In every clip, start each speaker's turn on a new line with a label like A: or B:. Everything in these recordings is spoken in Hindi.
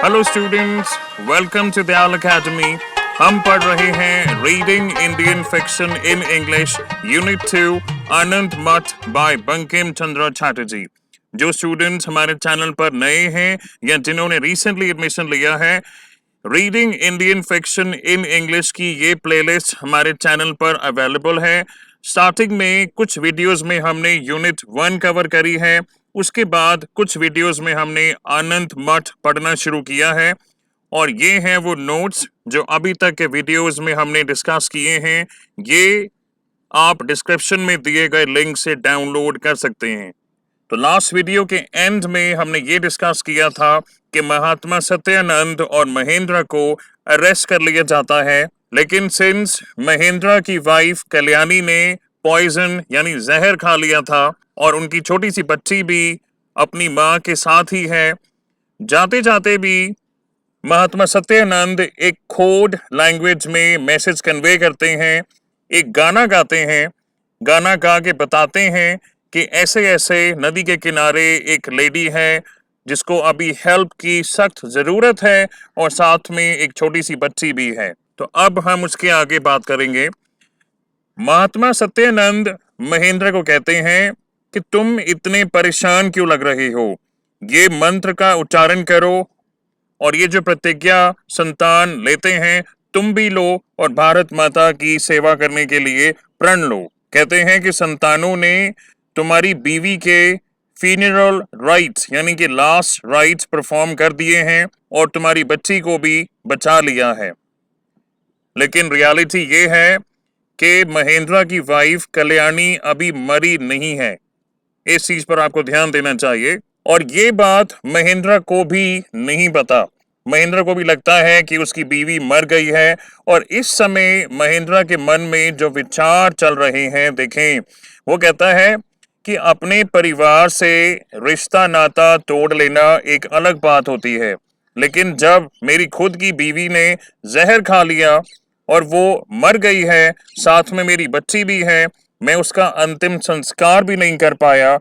A: Hello students, welcome to Dayal academy. हम पढ़ रहे हैं reading Indian fiction in English unit 2 Anand Math by Bankim Chandra Chatterjee. जो स्टूडेंट्स हमारे चैनल पर नए हैं या जिन्होंने रिसेंटली एडमिशन लिया है, reading Indian fiction in English की ये प्लेलिस्ट हमारे चैनल पर अवेलेबल है। स्टार्टिंग में कुछ वीडियोस में हमने यूनिट 1 कवर करी है, उसके बाद कुछ वीडियोस में हमने आनंद मठ पढ़ना शुरू किया है और ये हैं वो नोट्स जो अभी तक के वीडियोस में हमने डिस्कस किए हैं। ये आप डिस्क्रिप्शन में दिए गए लिंक से डाउनलोड कर सकते हैं। तो लास्ट वीडियो के एंड में हमने ये डिस्कस किया था कि महात्मा सत्यानंद और महेंद्र को अरेस्ट कर लिया जाता है, लेकिन सिंस महेंद्र की वाइफ कल्याणी ने पॉइजन यानी जहर खा लिया था और उनकी छोटी सी बच्ची भी अपनी माँ के साथ ही है, जाते जाते भी महात्मा सत्यानंद एक कोड लैंग्वेज में मैसेज कन्वे करते हैं, एक गाना गाते हैं। गाना गा के बताते हैं कि ऐसे ऐसे नदी के किनारे एक लेडी है जिसको अभी हेल्प की सख्त ज़रूरत है और साथ में एक छोटी सी बच्ची भी है। तो अब हम उसके आगे बात करेंगे। महात्मा सत्यानंद महेंद्र को कहते हैं कि तुम इतने परेशान क्यों लग रहे हो, ये मंत्र का उच्चारण करो और ये जो प्रतिज्ञा संतान लेते हैं तुम भी लो और भारत माता की सेवा करने के लिए प्रण लो। कहते हैं कि संतानों ने तुम्हारी बीवी के फ्यूनरल राइट्स यानी कि लास्ट राइट्स परफॉर्म कर दिए हैं और तुम्हारी बच्ची को भी बचा लिया है। लेकिन रियलिटी ये है कि महेंद्र की वाइफ कल्याणी अभी मरी नहीं है। इस चीज पर आपको ध्यान देना चाहिए और ये बात महेंद्र को भी नहीं पता। महेंद्र को भी लगता है कि उसकी बीवी मर गई है और इस समय महेंद्र के मन में जो विचार चल रहे हैं देखें, वो कहता है कि अपने परिवार से रिश्ता नाता तोड़ लेना एक अलग बात होती है, लेकिन जब मेरी खुद की बीवी ने जहर खा लिया और वो मर गई है, साथ में मेरी बच्ची भी है, मैं उसका अंतिम संस्कार भी नहीं कर पाया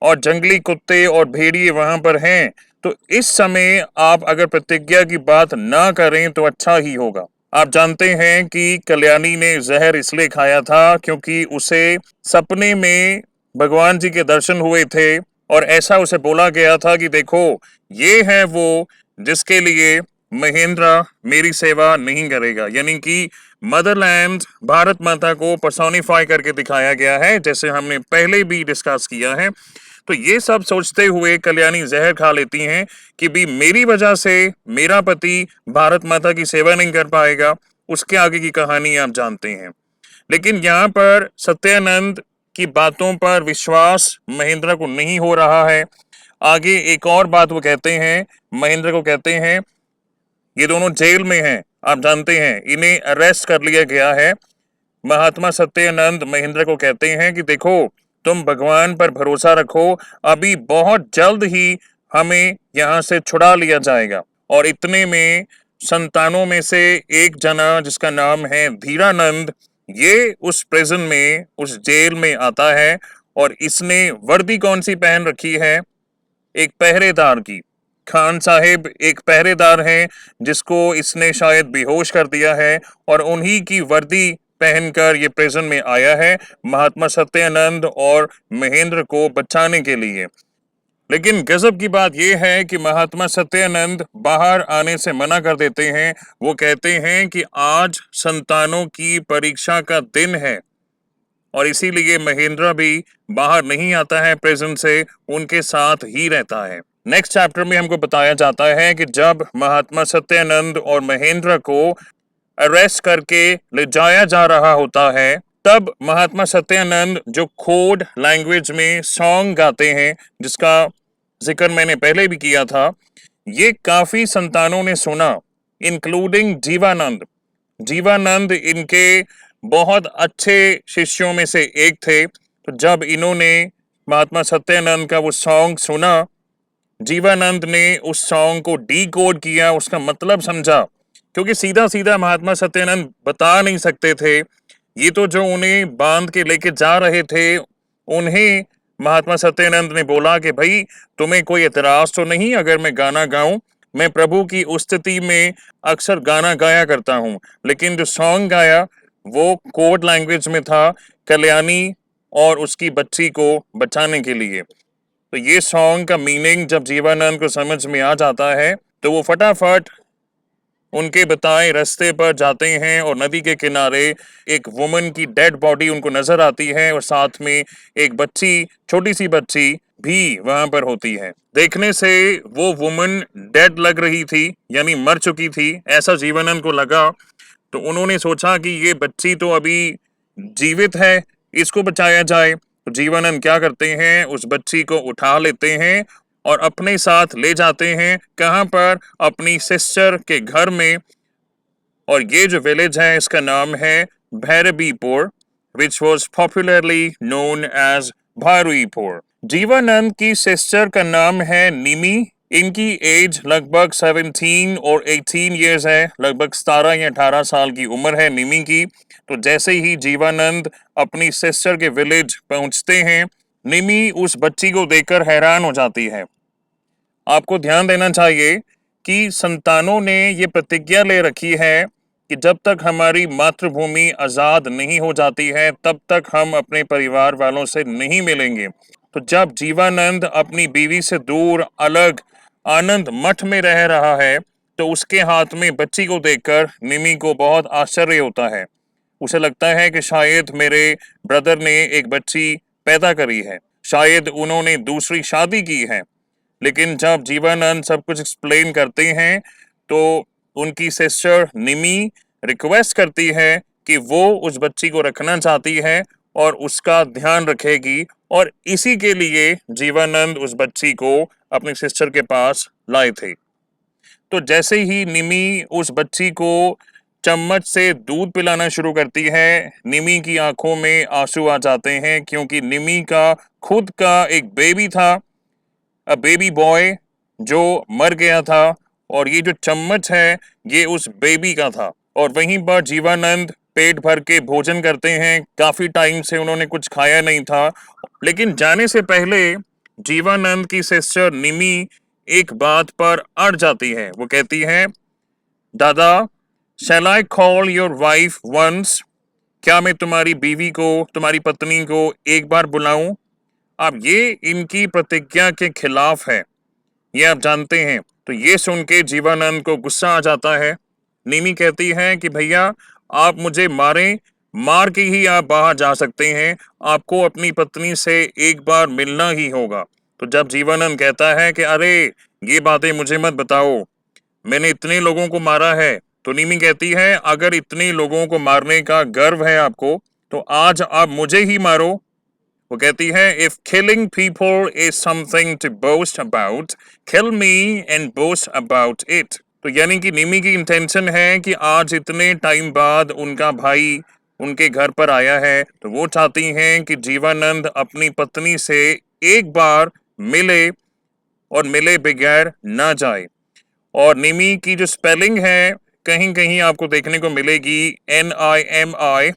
A: और जंगली कुत्ते और भेड़िए वहां पर हैं, तो इस समय आप अगर प्रतिज्ञा की बात ना करें तो अच्छा ही होगा। आप जानते हैं कि कल्याणी ने जहर इसलिए खाया था क्योंकि उसे सपने में भगवान जी के दर्शन हुए थे और ऐसा उसे बोला गया था कि देखो ये है वो जिसके लिए महेंद्र मेरी सेवा नहीं करेगा, यानी कि मदरलैंड भारत माता को पर्सोनिफाई करके दिखाया गया है, जैसे हमने पहले भी डिस्कस किया है। तो ये सब सोचते हुए कल्याणी जहर खा लेती हैं कि भी मेरी वजह से मेरा पति भारत माता की सेवा नहीं कर पाएगा। उसके आगे की कहानी आप जानते हैं। लेकिन यहाँ पर सत्यानंद की बातों पर विश्वास महेंद्र को नहीं हो रहा है। आगे एक और बात वो कहते हैं, महेंद्र को कहते हैं, ये दोनों जेल में हैं, आप जानते हैं, इन्हें अरेस्ट कर लिया गया है। महात्मा सत्यानंद महेंद्र को कहते हैं कि देखो तुम भगवान पर भरोसा रखो, अभी बहुत जल्द ही हमें यहाँ से छुड़ा लिया जाएगा। और इतने में संतानों में से एक जना जिसका नाम है धीरानंद, ये उस प्रिजन में उस जेल में आता है और इसने वर्दी कौन सी पहन रखी है, एक पहरेदार की। खान साहिब एक पहरेदार हैं जिसको इसने शायद बेहोश कर दिया है और उन्हीं की वर्दी पहनकर ये प्रिजन में आया है महात्मा सत्यानंद और महेंद्र को बचाने के लिए। लेकिन गजब की बात यह है कि महात्मा सत्यानंद बाहर आने से मना कर देते हैं। वो कहते हैं कि आज संतानों की परीक्षा का दिन है और इसीलिए महेंद्र भी बाहर नहीं आता है प्रिजन से, उनके साथ ही रहता है। नेक्स्ट चैप्टर में हमको बताया जाता है कि जब महात्मा सत्यानंद और महेंद्र को अरेस्ट करके ले जाया जा रहा होता है, तब महात्मा सत्यानंद जो कोड लैंग्वेज में सॉन्ग गाते हैं, जिसका जिक्र मैंने पहले भी किया था, ये काफी संतानों ने सुना, इंक्लूडिंग जीवानंद। जीवानंद इनके बहुत अच्छे शिष्यों में से एक थे। तो जब इन्होंने महात्मा सत्यानंद का वो सॉन्ग सुना, जीवानंद ने उस सॉन्ग को डीकोड किया, उसका मतलब समझा, क्योंकि सीधा सीधा महात्मा सत्यानंद बता नहीं सकते थे। ये तो जो उन्हें बांध के लेके जा रहे थे, उन्हें महात्मा सत्यानंद ने बोला कि भाई तुम्हें कोई एतराज तो नहीं अगर मैं गाना गाऊं। मैं प्रभु की उस्तुति में अक्सर गाना गाया करता हूँ, लेकिन जो सॉन्ग गाया वो कोड लैंग्वेज में था, कल्याणी और उसकी बच्ची को बचाने के लिए। तो ये सॉन्ग का मीनिंग जब जीवानंद को समझ में आ जाता है तो वो फटाफट उनके बताए रास्ते पर जाते हैं और नदी के किनारे एक वुमन की डेड बॉडी उनको नजर आती है और साथ में एक बच्ची, छोटी सी बच्ची भी वहां पर होती है। देखने से वो वुमन डेड लग रही थी, यानी मर चुकी थी, ऐसा जीवानंद को लगा। तो उन्होंने सोचा कि ये बच्ची तो अभी जीवित है, इसको बचाया जाए। तो जीवानंद क्या करते हैं, उस बच्ची को उठा लेते हैं और अपने साथ ले जाते हैं। कहाँ पर? अपनी सिस्टर के घर में। और ये जो विलेज है इसका नाम है Bhairabipur, which was popularly known as Bharuipur. Jivananda की सिस्टर का नाम है निमी। इनकी एज लगभग 17 और 18 ईयर्स है, लगभग 17 या 18 साल की उम्र है निमी की। तो जैसे ही जीवानंद अपनी सिस्टर के विलेज पहुंचते हैं, निमी उस बच्ची को देखकर हैरान हो जाती है। आपको ध्यान देना चाहिए कि संतानों ने ये प्रतिज्ञा ले रखी है कि जब तक हमारी मातृभूमि आज़ाद नहीं हो जाती है तब तक हम अपने परिवार वालों से नहीं मिलेंगे। तो जब जीवानंद अपनी बीवी से दूर अलग आनंद मठ में रह रहा है तो उसके हाथ में बच्ची को देखकर निमी को बहुत आश्चर्य होता है। उसे लगता है कि शायद मेरे ब्रदर ने एक बच्ची पैदा करी है, शायद उन्होंने दूसरी शादी की है। लेकिन जब जीवानंद सब कुछ एक्सप्लेन करते हैं तो उनकी सिस्टर निमी रिक्वेस्ट करती है कि वो उस बच्ची को रखना चाहती है और उसका ध्यान रखेगी, और इसी के लिए जीवानंद उस बच्ची को अपनी सिस्टर के पास लाए थे। तो जैसे ही निमी उस बच्ची को चम्मच से दूध पिलाना शुरू करती है, निमी की आंखों में आंसू आ जाते हैं, क्योंकि निमी का खुद का एक बेबी था, बेबी बॉय, जो मर गया था। और ये जो चम्मच है ये उस बेबी का था। और वहीं पर जीवानंद पेट भर के भोजन करते हैं, काफी टाइम से उन्होंने कुछ खाया नहीं था। लेकिन जाने से पहले जीवानंद की सिस्टर निमी एक बात पर अड़ जाती है। वो कहती है, दादा, shall I call your wife once? क्या मैं तुम्हारी बीवी को, तुम्हारी पत्नी को एक बार बुलाऊं? अब ये इनकी प्रतिज्ञा के खिलाफ है, ये आप जानते हैं। तो ये सुन के जीवानंद को गुस्सा आ जाता है। निमी कहती है कि भैया, आप मुझे मारें, मार के ही आप बाहर जा सकते हैं, आपको अपनी पत्नी से एक बार मिलना ही होगा। तो जब जीवानंद कहता है कि अरे ये बातें मुझे मत बताओ, मैंने इतने लोगों को मारा है, तो निमी कहती है अगर इतने लोगों को मारने का गर्व है आपको तो आज आप मुझे ही मारो। वो कहती है, if killing people is something to boast about, kill me and boast about it. तो यानी कि निमी की इंटेंशन है कि आज इतने टाइम बाद उनका भाई उनके घर पर आया है, तो वो चाहती हैं कि जीवानंद अपनी पत्नी से एक बार मिले और मिले बगैर ना जाए। और निमी की जो स्पेलिंग है कहीं कहीं आपको देखने को मिलेगी NIMI,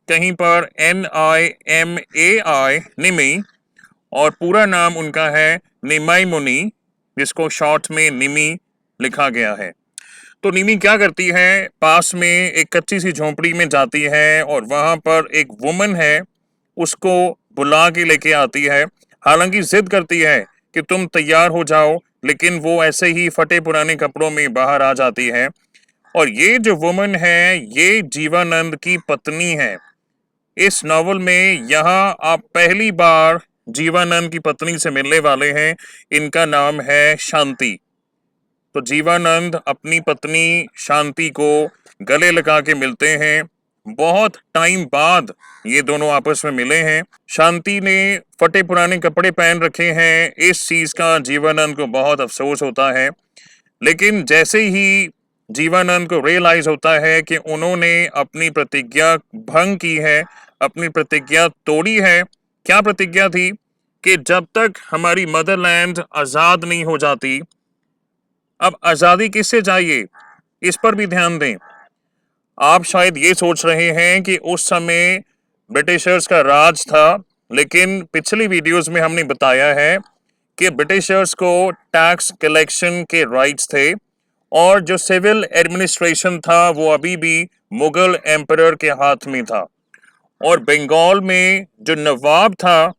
A: कहीं पर NIMAI, निमी। और पूरा नाम उनका है निमाई मुनि, जिसको शॉर्ट में निमी लिखा गया है। तो निमी क्या करती है, पास में एक कच्ची सी झोंपड़ी में जाती है और वहां पर एक वुमन है, उसको बुला के लेके आती है। हालांकि जिद करती है कि तुम तैयार हो जाओ, लेकिन वो ऐसे ही फटे पुराने कपड़ों में बाहर आ जाती है। और ये जो वुमन है ये जीवानंद की पत्नी है। इस नॉवल में यहाँ आप पहली बार जीवानंद की पत्नी से मिलने वाले हैं। इनका नाम है शांति। तो जीवानंद अपनी पत्नी शांति को गले लगा के मिलते हैं। बहुत टाइम बाद ये दोनों आपस में मिले हैं। शांति ने फटे पुराने कपड़े पहन रखे हैं, इस चीज का जीवानंद को बहुत अफसोस होता है। लेकिन जैसे ही जीवानंद को रियलाइज होता है कि उन्होंने अपनी प्रतिज्ञा भंग की है, अपनी प्रतिज्ञा तोड़ी है। क्या प्रतिज्ञा थी? कि जब तक हमारी मदरलैंड आजाद नहीं हो जाती। अब आजादी किससे चाहिए, इस पर भी ध्यान दें। आप शायद ये सोच रहे हैं कि उस समय ब्रिटिशर्स का राज था, लेकिन पिछली वीडियोस में हमने बताया है कि ब्रिटिशर्स को टैक्स कलेक्शन के राइट्स थे और जो सिविल एडमिनिस्ट्रेशन था वो अभी भी मुगल एम्परर के हाथ में था। और बंगाल में जो नवाब था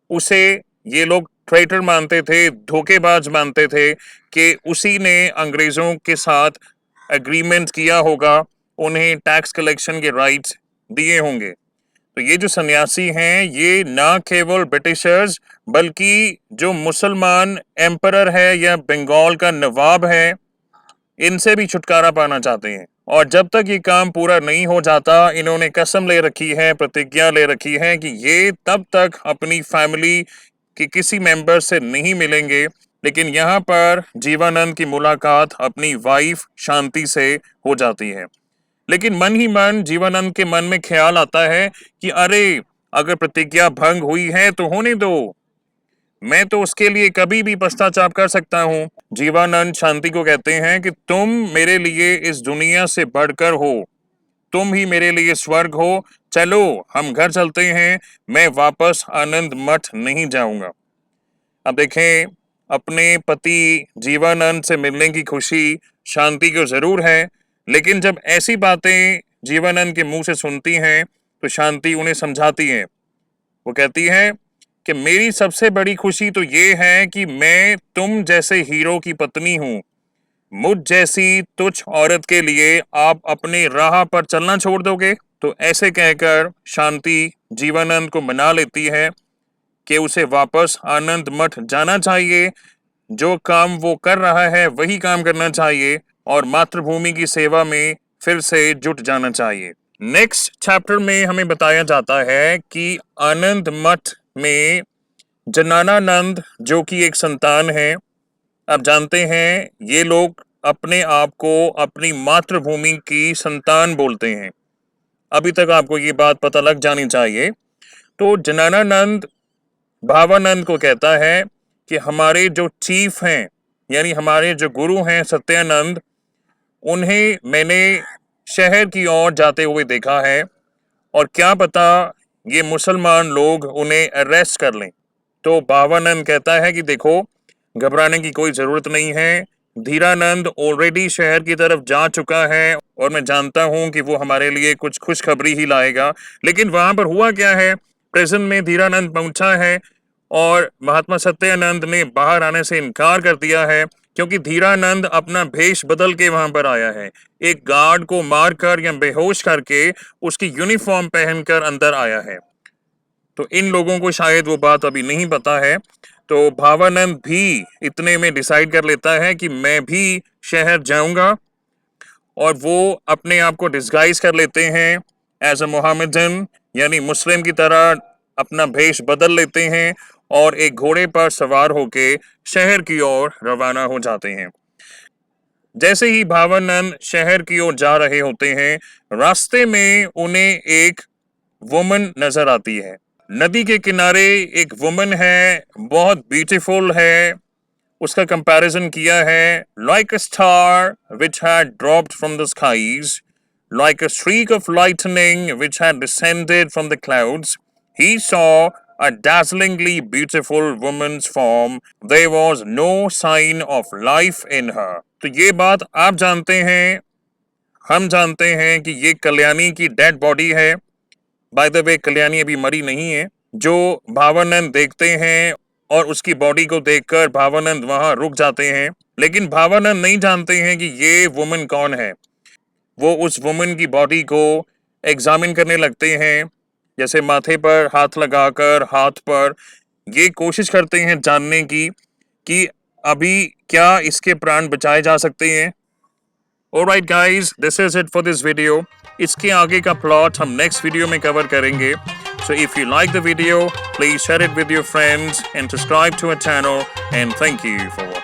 A: उसे ये लोग ट्रेटर मानते थे, धोखेबाज मानते थे कि उसी ने अंग्रेज़ों के साथ एग्रीमेंट किया होगा, उन्हें टैक्स कलेक्शन के राइट्स दिए होंगे। तो ये जो सन्यासी हैं ये ना केवल ब्रिटिशर्स बल्कि जो मुसलमान एम्परर है या बंगाल का नवाब है इनसे भी छुटकारा पाना चाहते हैं। और जब तक ये काम पूरा नहीं हो जाता इन्होंने कसम ले रखी है, प्रतिज्ञा ले रखी है कि ये तब तक अपनी फैमिली के किसी मेंबर से नहीं मिलेंगे। लेकिन यहाँ पर जीवानंद की मुलाकात अपनी वाइफ शांति से हो जाती है। लेकिन मन ही मन जीवानंद के मन में ख्याल आता है कि अरे अगर प्रतिज्ञा भंग हुई है तो होने दो, मैं तो उसके लिए कभी भी पश्चाताप कर सकता हूँ। जीवानंद शांति को कहते हैं कि तुम मेरे लिए इस दुनिया से बढ़कर हो, तुम ही मेरे लिए स्वर्ग हो, चलो हम घर चलते हैं, मैं वापस आनंद मठ नहीं जाऊंगा। अब देखें, अपने पति जीवानंद से मिलने की खुशी शांति को जरूर है, लेकिन जब ऐसी बातें जीवानंद के मुंह से सुनती हैं तो शांति उन्हें समझाती है। वो कहती है कि मेरी सबसे बड़ी खुशी तो ये है कि मैं तुम जैसे हीरो की पत्नी हूँ, मुझ जैसी तुच्छ औरत के लिए आप अपने राह पर चलना छोड़ दोगे। तो ऐसे कहकर शांति जीवानंद को मना लेती है कि उसे वापस आनंद मठ जाना चाहिए, जो काम वो कर रहा है वही काम करना चाहिए और मातृभूमि की सेवा में फिर से जुट जाना चाहिए। नेक्स्ट चैप्टर में हमें बताया जाता है कि आनंद मठ में जनानानंद जो कि एक संतान है, आप जानते हैं ये लोग अपने आप को अपनी मातृभूमि की संतान बोलते हैं। अभी तक आपको ये बात पता लग जानी चाहिए। तो जनानानंद भावानंद को कहता है कि हमारे जो चीफ हैं यानी हमारे जो गुरु हैं सत्यानंद, उन्हें मैंने शहर की ओर जाते हुए देखा है और क्या पता ये मुसलमान लोग उन्हें अरेस्ट कर लें। तो भावानंद कहता है कि देखो, घबराने की कोई ज़रूरत नहीं है, धीरानंद ऑलरेडी शहर की तरफ जा चुका है और मैं जानता हूं कि वो हमारे लिए कुछ खुशखबरी ही लाएगा। लेकिन वहां पर हुआ क्या है, प्रेजेंट में धीरानंद पहुंचा है और महात्मा सत्यानंद ने बाहर आने से इनकार कर दिया है क्योंकि धीरानंद अपना भेष बदल के वहां पर आया है, एक गार्ड को मारकर या बेहोश करके उसकी यूनिफॉर्म पहनकर अंदर आया है। तो इन लोगों को शायद वो बात अभी नहीं पता है। तो भावानंद भी इतने में डिसाइड कर लेता है कि मैं भी शहर जाऊंगा और वो अपने आप को डिस्गाइज कर लेते हैं एज अ मोहम्मदन यानी मुस्लिम की तरह अपना भेष बदल लेते हैं और एक घोड़े पर सवार होके शहर की ओर रवाना हो जाते हैं। जैसे ही भावानंद शहर की ओर जा रहे होते हैं, रास्ते में उन्हें एक वुमन नजर आती है। नदी के किनारे एक वुमन है, बहुत ब्यूटीफुल है। उसका कंपैरिजन किया है like a star which had dropped from the skies, like a streak of lightning which had descended from the clouds. He saw a dazzlingly beautiful woman's form. There was no sign of life in her. तो ये बात आप जानते हैं, हम जानते हैं कि ये कल्याणी की डेड बॉडी है। बाय द वे, कल्याणी अभी मरी नहीं है। जो भावानंद देखते हैं और उसकी बॉडी को देखकर भावानंद वहां रुक जाते हैं, लेकिन भावानंद नहीं जानते हैं कि ये वुमन कौन है। वो उस वुमन की बॉडी को एग्जामिन करने लगते हैं, जैसे माथे पर हाथ लगाकर, हाथ पर ये कोशिश करते हैं जानने की कि अभी क्या इसके प्राण बचाए जा सकते हैं। Alright guys, this is it for this video. इसके आगे का प्लॉट हम नेक्स्ट वीडियो में कवर करेंगे। So if you like the video, please share it with your friends and subscribe to our channel and thank you for